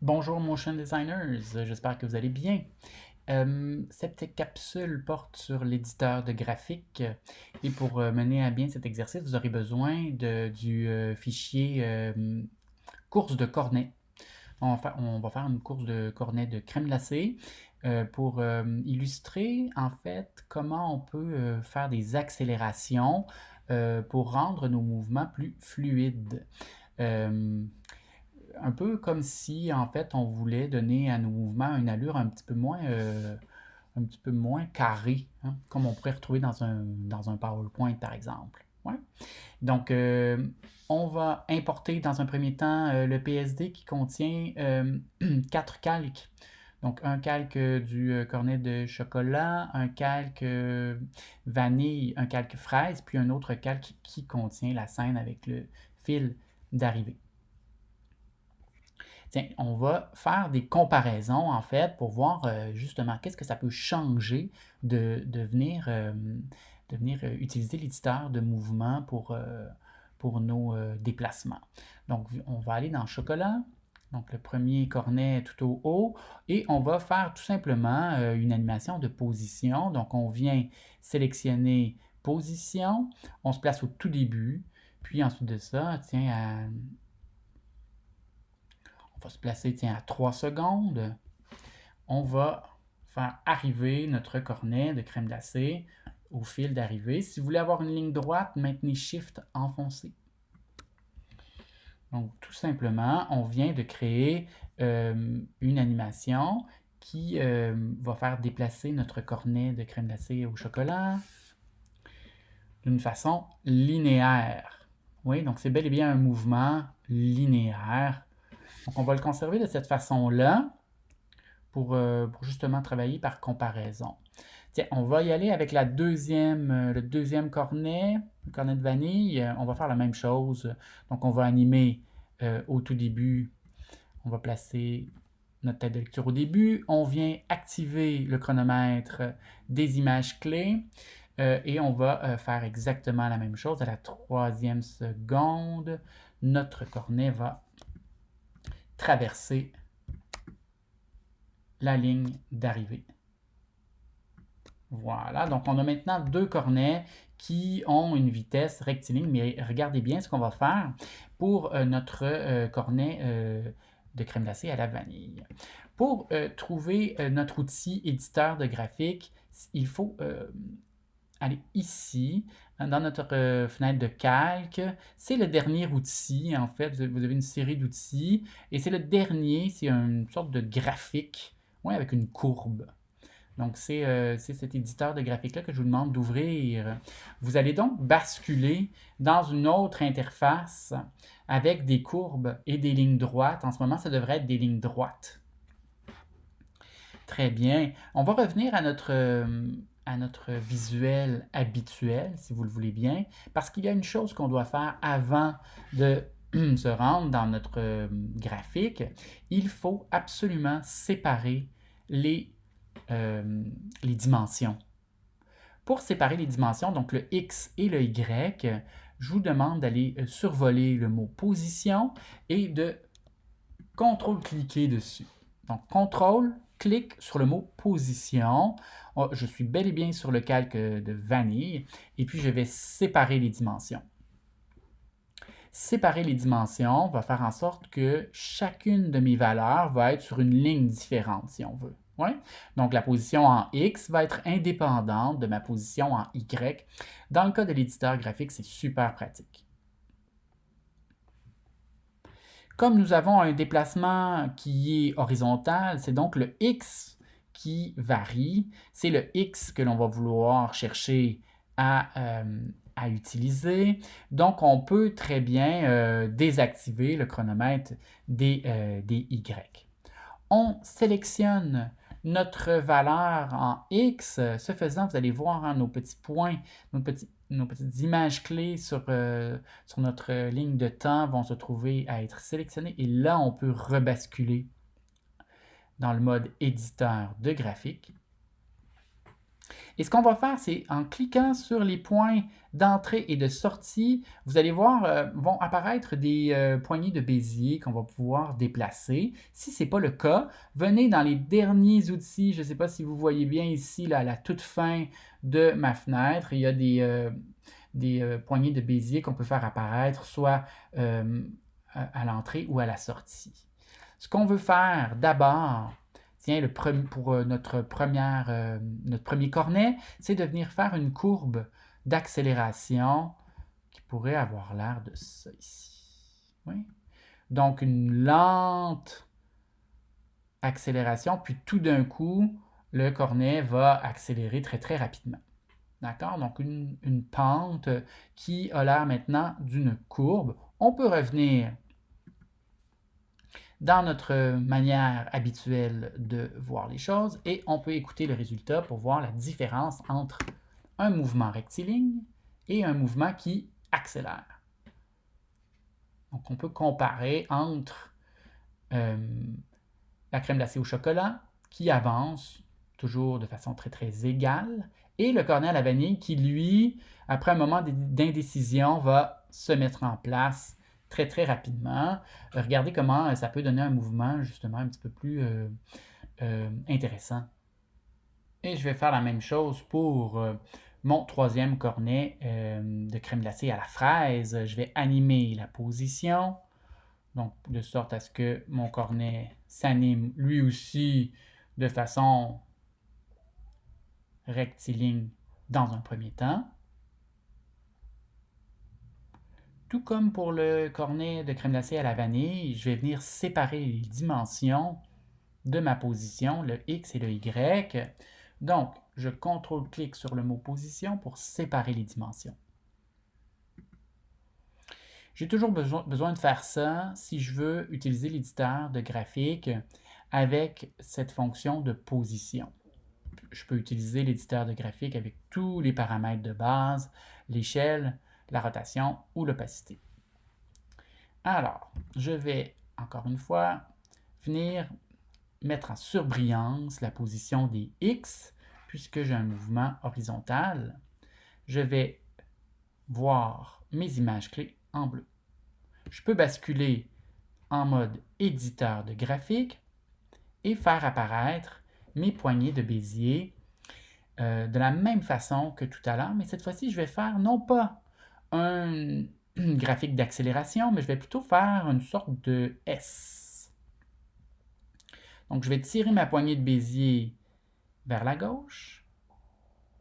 Bonjour Motion Designers, j'espère que vous allez bien. Cette capsule porte sur l'éditeur de graphique et pour mener à bien cet exercice, vous aurez besoin du fichier course de cornet. On va faire une course de cornet de crème glacée pour illustrer en fait comment on peut faire des accélérations pour rendre nos mouvements plus fluides. Euh, un peu comme si, en fait, on voulait donner à nos mouvements une allure un petit peu moins carrée, hein, comme on pourrait retrouver dans un PowerPoint, par exemple. Ouais. Donc, on va importer dans un premier temps le PSD qui contient 4 calques. Donc, un calque du cornet de chocolat, un calque vanille, un calque fraise, puis un autre calque qui contient la scène avec le fil d'arrivée. Tiens, on va faire des comparaisons en fait pour voir justement qu'est-ce que ça peut changer de venir utiliser l'éditeur de mouvement pour nos déplacements. Donc, on va aller dans chocolat. Donc, le premier cornet tout au haut. Et on va faire tout simplement une animation de position. Donc, on vient sélectionner position. On se place au tout début. Puis ensuite de ça, tiens, on va se placer tiens, à 3 secondes. On va faire arriver notre cornet de crème glacée au fil d'arrivée. Si vous voulez avoir une ligne droite, maintenez Shift enfoncé. Donc, tout simplement, on vient de créer une animation qui va faire déplacer notre cornet de crème glacée au chocolat d'une façon linéaire. Oui, donc c'est bel et bien un mouvement linéaire. Donc, on va le conserver de cette façon-là pour justement travailler par comparaison. Tiens, on va y aller avec le deuxième cornet, le cornet de vanille. On va faire la même chose. Donc, on va animer au tout début. On va placer notre tête de lecture au début. On vient activer le chronomètre des images clés. Et on va faire exactement la même chose. À la 3e seconde, notre cornet va traverser la ligne d'arrivée. Voilà, donc on a maintenant deux cornets qui ont une vitesse rectiligne, mais regardez bien ce qu'on va faire pour notre cornet de crème glacée à la vanille. Pour trouver notre outil éditeur de graphique, il faut aller ici, dans notre fenêtre de calque. C'est le dernier outil, en fait. Vous avez une série d'outils, et c'est le dernier, c'est une sorte de graphique, ouais, avec une courbe. Donc, c'est cet éditeur de graphique-là que je vous demande d'ouvrir. Vous allez donc basculer dans une autre interface avec des courbes et des lignes droites. En ce moment, ça devrait être des lignes droites. Très bien. On va revenir à notre visuel habituel, si vous le voulez bien, parce qu'il y a une chose qu'on doit faire avant de se rendre dans notre graphique. Il faut absolument séparer les les dimensions. Pour séparer les dimensions, donc le X et le Y, je vous demande d'aller survoler le mot position et de contrôle-cliquer dessus. Donc, contrôle, clique sur le mot position. Oh, je suis bel et bien sur le calque de vanille et puis je vais séparer les dimensions. Séparer les dimensions va faire en sorte que chacune de mes valeurs va être sur une ligne différente, si on veut. Ouais? Donc, la position en X va être indépendante de ma position en Y. Dans le cas de l'éditeur graphique, c'est super pratique. Comme nous avons un déplacement qui est horizontal, c'est donc le X qui varie. C'est le X que l'on va vouloir chercher à utiliser. Donc, on peut très bien désactiver le chronomètre des Y. On sélectionne notre valeur en X. Ce faisant, vous allez voir hein, nos petits points, nos petites images clés sur notre ligne de temps vont se trouver à être sélectionnées. Et là, on peut rebasculer dans le mode éditeur de graphique. Et ce qu'on va faire, c'est en cliquant sur les points d'entrée et de sortie, vous allez voir, vont apparaître des poignées de Bézier qu'on va pouvoir déplacer. Si ce n'est pas le cas, venez dans les derniers outils. Je ne sais pas si vous voyez bien ici, là, à la toute fin de ma fenêtre, il y a des poignées de Bézier qu'on peut faire apparaître soit à l'entrée ou à la sortie. Ce qu'on veut faire d'abord, tiens, pour notre premier cornet, c'est de venir faire une courbe d'accélération qui pourrait avoir l'air de ça ici. Oui. Donc, une lente accélération, puis tout d'un coup, le cornet va accélérer très, très rapidement. D'accord? Donc, une pente qui a l'air maintenant d'une courbe. On peut revenir dans notre manière habituelle de voir les choses et on peut écouter le résultat pour voir la différence entre un mouvement rectiligne et un mouvement qui accélère. Donc, on peut comparer entre la crème glacée au chocolat qui avance toujours de façon très très égale et le cornet à la vanille qui, lui, après un moment d'indécision, va se mettre en place très très rapidement. Regardez comment ça peut donner un mouvement justement un petit peu plus intéressant. Et je vais faire la même chose pour mon troisième cornet de crème glacée à la fraise. Je vais animer la position, donc de sorte à ce que mon cornet s'anime lui aussi de façon rectiligne dans un premier temps. Tout comme pour le cornet de crème glacée à la vanille, je vais venir séparer les dimensions de ma position, le X et le Y. Donc, je contrôle-clique sur le mot position pour séparer les dimensions. J'ai toujours besoin de faire ça si je veux utiliser l'éditeur de graphique avec cette fonction de position. Je peux utiliser l'éditeur de graphique avec tous les paramètres de base, l'échelle, la rotation ou l'opacité. Alors, je vais, encore une fois, venir mettre en surbrillance la position des X, puisque j'ai un mouvement horizontal. Je vais voir mes images clés en bleu. Je peux basculer en mode éditeur de graphique et faire apparaître mes poignées de Bézier de la même façon que tout à l'heure, mais cette fois-ci, je vais faire non pas un graphique d'accélération, mais je vais plutôt faire une sorte de S. Donc, je vais tirer ma poignée de Bézier vers la gauche,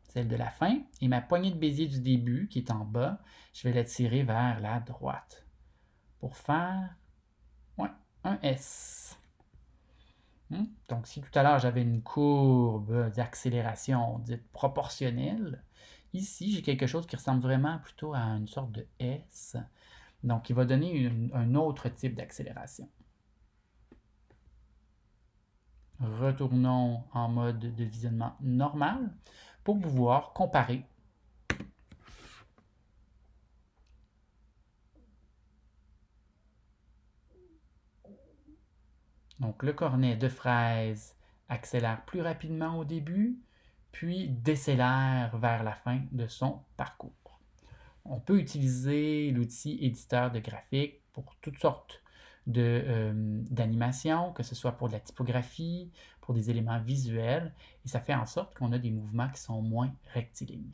celle de la fin, et ma poignée de Bézier du début, qui est en bas, je vais la tirer vers la droite pour faire un S. Donc, si tout à l'heure j'avais une courbe d'accélération dite proportionnelle, ici j'ai quelque chose qui ressemble vraiment plutôt à une sorte de S, donc il va donner un autre type d'accélération. Retournons en mode de visionnement normal pour pouvoir comparer. Donc le cornet de fraise accélère plus rapidement au début, puis décélère vers la fin de son parcours. On peut utiliser l'outil éditeur de graphique pour toutes sortes d'animations, que ce soit pour de la typographie, pour des éléments visuels, et ça fait en sorte qu'on a des mouvements qui sont moins rectilignes.